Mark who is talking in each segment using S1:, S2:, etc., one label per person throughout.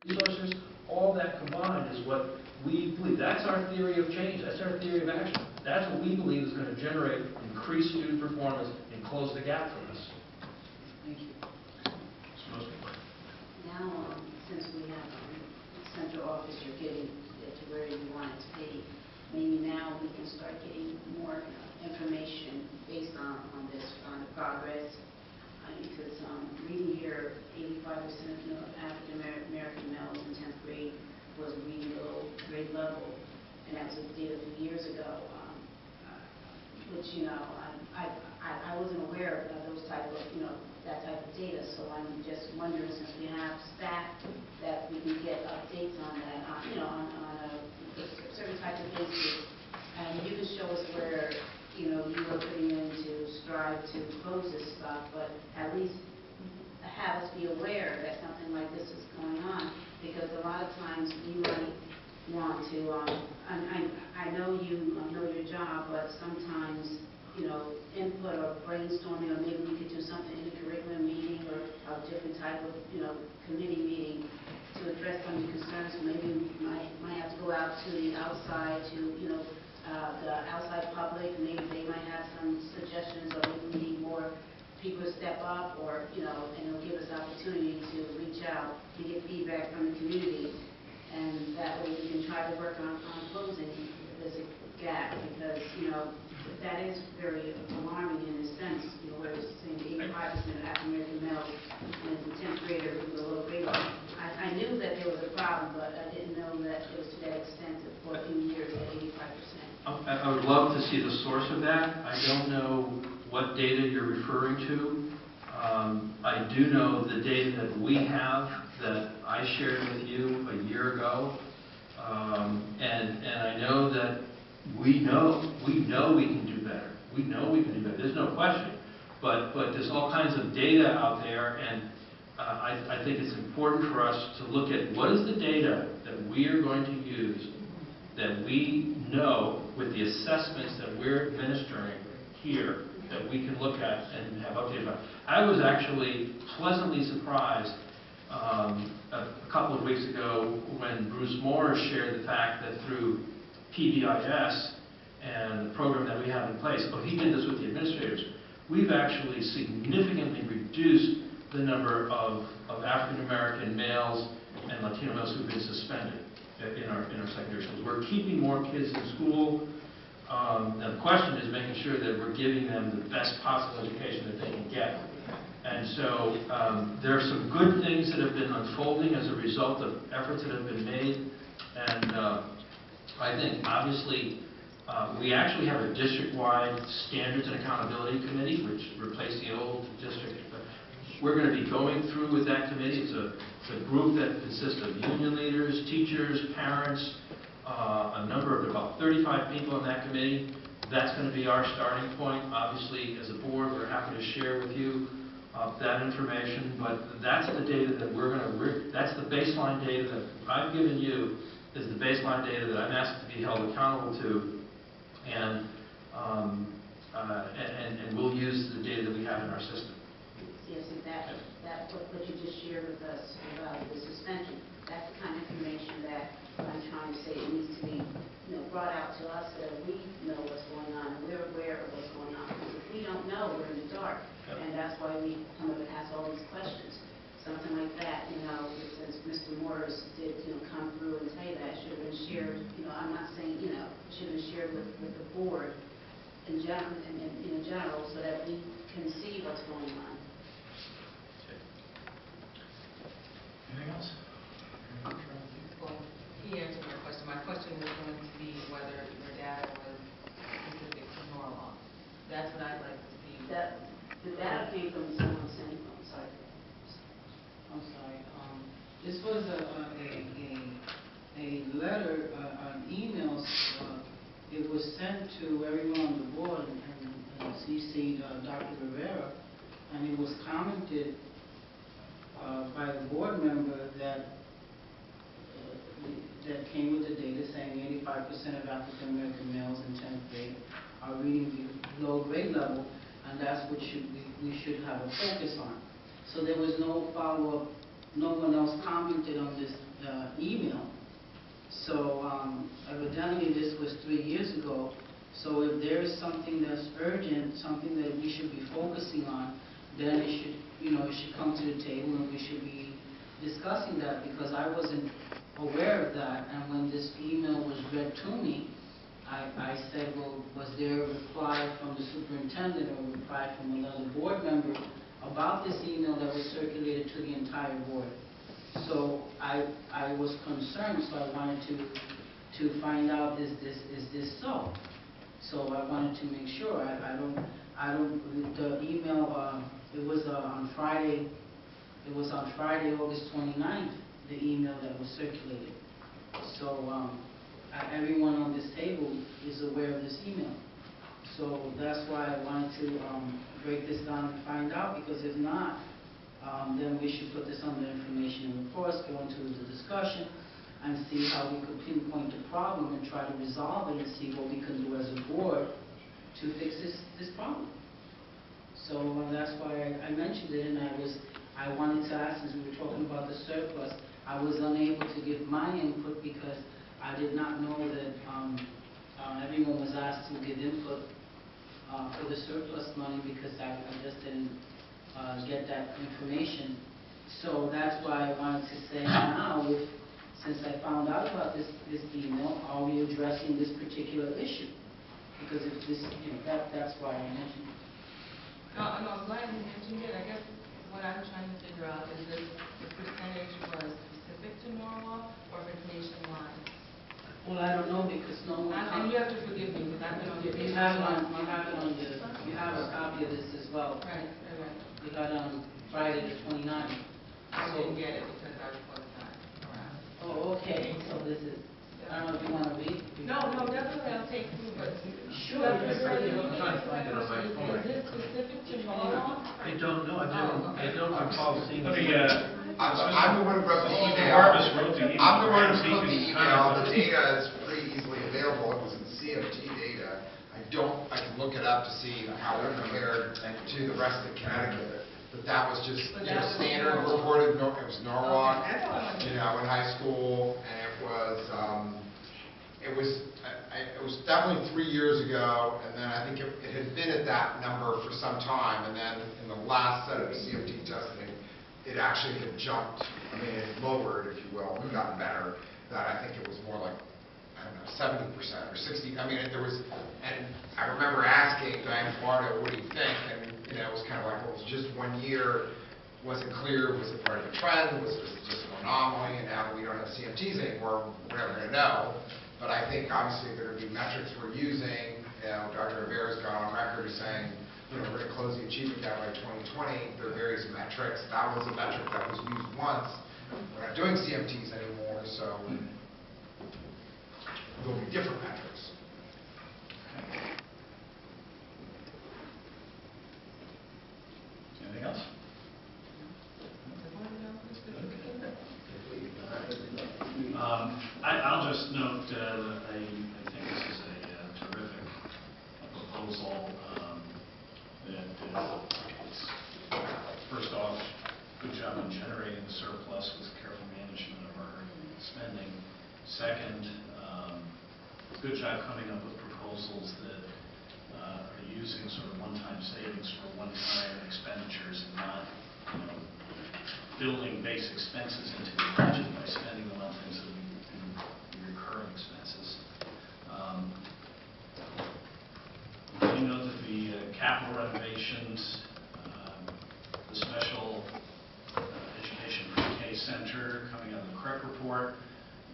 S1: resources, all that combined is what we believe. That's our theory of change. That's our theory of action. That's what we believe is going to generate increased student performance and close the gap for us.
S2: Thank you.
S3: Now, since we have central office, you're getting to where you want it to be. Maybe now we can start getting more information based on this, on the progress. Because reading here, 85% of African American males in 10th grade was reading below grade level, and that was data from years ago. Which I wasn't aware of those type of that type of data. So I'm just wondering, since we have staff, that we can get updates on that, on a certain type of basis, and you can show us where you are putting in to strive to close this stuff, but at least have us be aware that something like this is going on, because a lot of times you might want to, I know you know your job, but sometimes, input or brainstorming, or maybe we could do something in a curriculum meeting or a different type of, committee meeting to address some of the concerns. Maybe we might have to go out to the outside, to, the outside public. Maybe they might have some suggestions, or maybe we need more people to step up, or, and it'll give us opportunity to reach out to get feedback from the community. And that way we can try to work on closing this gap, because, that is very alarming in a sense, where it's saying 85% of African American males and 10th graders with a low grade level. I knew that there was a problem, but I didn't know that it was to that extent for a few years at 85%.
S1: I would love to see the source of that. I don't know what data you're referring to. I do know the data that we have that I shared with you a year ago, and I know that we know we can do better. We know we can do better. There's no question. But there's all kinds of data out there, and I think it's important for us to look at what is the data that we are going to use, that we know with the assessments that we're administering here, that we can look at and have updated about. I was actually pleasantly surprised a couple of weeks ago when Bruce Moore shared the fact that through PBIS and the program that we have in place, he did this with the administrators, we've actually significantly reduced the number of African American males and Latino males who've been suspended in our secondary schools. We're keeping more kids in school. Now the question is making sure that we're giving them the best possible education that they can get. And so there are some good things that have been unfolding as a result of efforts that have been made. And I think, obviously, we actually have a district-wide standards and accountability committee, which replaced the old district. We're going to be going through with that committee. It's a group that consists of union leaders, teachers, parents, a number of about 35 people in that committee. That's going to be our starting point. Obviously, as a board, we're happy to share with you that information, but that's the data that that's the baseline data that I've given you, is the baseline data that I'm asked to be held accountable to, and we'll use the data that we have in our system.
S3: Yes, exactly. That what you just shared with us about the suspension, that's the kind of information that I'm trying to say it needs to be brought out to us, so that we know what's going on and we're aware of what's going on. Because if we don't know, we're in the dark. Yep. And that's why we come up and ask all these questions. Something like that, since Mr. Morris did, come through and say that, it should have been shared, I'm not saying, it should have been shared with the board in general, so that we can see what's going on.
S1: Anything else?
S2: Well, he answered my question. My question was going to be whether your data was specific to Norwalk. That's what I'd like to see.
S3: The data came from someone saying,
S2: I'm sorry. This was a letter, an email. It was sent to everyone on the board and CC'd Dr. Rivera, and it was commented by the board member that came with the data saying 85% of African American males in 10th grade are reading below grade level, and that's what we should have a focus on. So there was no follow-up. No one else commented on this evidently this was 3 years ago. So if there is something that's urgent, something that we should be focusing on, then it should, it should come to the table and we should be discussing that, because I wasn't aware of that. And when this email was read to me, I said, well, was there a reply from the superintendent or a reply from another board member about this email that was circulated to the entire board? So I was concerned, so I wanted to find out, is this so? So I wanted to make sure. The email, it was on Friday, August 29th, the email that was circulated. So everyone on this table is aware of this email. So that's why I wanted to break this down and find out, because if not, then we should put this under information and reports, go into the discussion, and see how we could pinpoint the problem and try to resolve it and see what we can do as a board to fix this problem. So that's why I mentioned it, and I wanted to ask, since we were talking about the surplus, I was unable to give my input because I did not know that everyone was asked to give input for the surplus money, because I just didn't get that information. So that's why I wanted to say now, since I found out about this email, are we addressing this particular issue? Because if this, that's why I mentioned it.
S4: No, I'm glad you mentioned it. I guess what I'm trying to figure out is if the percentage was specific to Norwalk or if it's nationwide.
S2: Well, I don't know, because no one.
S4: And you have to forgive me because I've been on the
S2: You have a copy of this as well.
S4: Right.
S2: We got it on Friday the 29th.
S4: I didn't get it because I was not around.
S2: Oh, okay, so this is, I don't know if you want to read.
S4: No, definitely I'll take through, but.
S2: Sure.
S1: I'm trying to find it on my phone.
S4: Is this specific to Norwalk?
S1: I don't know, I don't recall seeing.
S5: Let me,
S6: I'm the one who wrote the
S5: Mr.
S6: email.
S5: Marcus wrote the email.
S6: I'm the one who
S5: Perhaps he
S6: wrote the
S5: can
S6: email.
S5: comment on
S6: The
S5: it.
S6: data is pretty easily available. It was in CFT data. I can look it up to see how it compared to the rest of Connecticut. But that was just, standard reported, it was Norwalk,
S4: Okay, that's all I wanted.
S6: in high school, and it was definitely 3 years ago, and then I think it had been at that number for some time, and then in the last set of CFT testing, it actually had jumped, it lowered, if you will, and gotten better. That I think it was more like, 70% or 60. There was, and I remember asking Diane Florida, what do you think? And it was kind of like, well, it was just 1 year. Wasn't clear, was it part of a trend? Was it just an anomaly? And now that we don't have CMTs anymore, we're never going to know. But I think obviously there would be metrics we're using. Dr. Rivera's gone on record as saying, we're going to close the achievement gap by 2020. There are various metrics. That was a metric that was used once. We're not doing CMTs anymore, so there'll be different metrics.
S5: Anything else? I'll just note that I think this is a terrific proposal. First off, good job on generating the surplus with careful management of our spending. Second, good job coming up with proposals that are using sort of one-time savings for one-time expenditures and not, building base expenses into the budget by spending them on things that would be recurring expenses. You know that the capital renovations, the special education pre-K center coming out of the CREC report.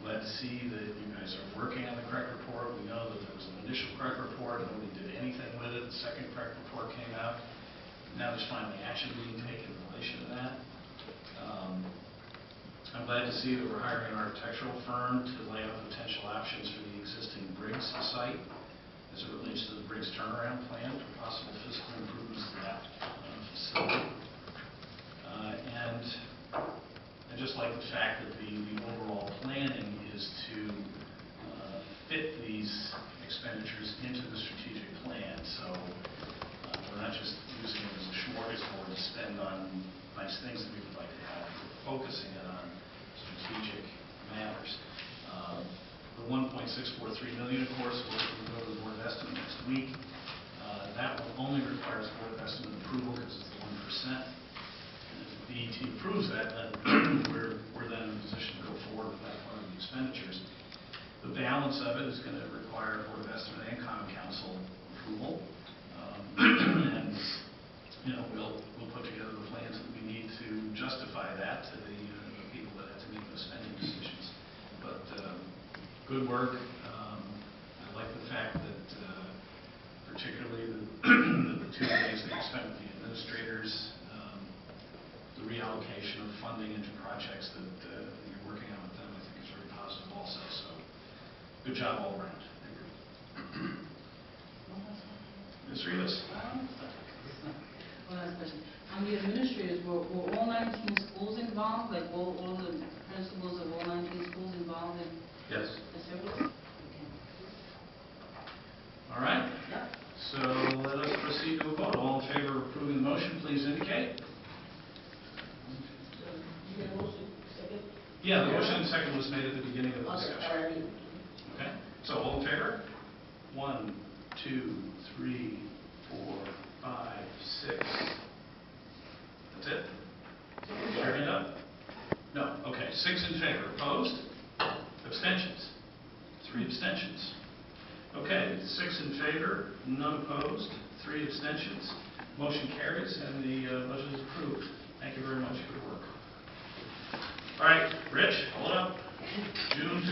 S5: Let's see that you guys are working on the CREC report. We know that there was an initial CREC report, nobody did anything with it. The second CREC report came out. Now there's finally action being taken in relation to that. I'm glad to see that we're hiring an architectural firm to lay out potential options for the existing Briggs site as it relates to the Briggs turnaround plan for possible physical improvements to that facility. And I just like the fact that the overall planning is to fit these expenditures into the strategic plan. So we're not just using it as a smorgasbord to spend on nice things that we would like to have. We're focusing it on strategic matters. The $1.6 $1.643 million, of course, will go to the Board of Estimate next week. That will only require Board of Estimate approval because it's the 1%. And if the DET approves that, then we're then in a position to go forward with that part of the expenditures. The balance of it is going to require Board of Estimate and Common Council approval. And, you know, we'll put together the plans that we need to justify that to the people that have to make those spending decisions. But good work. I like the fact that particularly the 2 days that we spent with the administrators, the reallocation of funding into projects that you're working on with them, I think is very positive also. So good job all around. Ms. Rivas.
S2: One last question. On the administrators, were all 19 schools involved? Like all the principals of all 19 schools involved in
S1: Yes.
S2: the service? Okay.
S1: All right.
S2: Yeah.
S1: So let us proceed to a vote. All in favor of approving the motion, please indicate.
S2: You get a motion, second?
S1: Yeah, the motion and second was made at the beginning of the
S2: Okay,
S1: discussion.
S2: all right.
S1: Okay, so all in favor? 1, 2, 3, 4, 5, 6. That's it? Your hand up? No, okay, 6 in favor. Opposed? Abstentions? 3 abstentions. Okay, 6 in favor, none opposed, 3 abstentions. Motion carries and the budget is approved. Thank you very much for your work. All right, Rich, hold up. June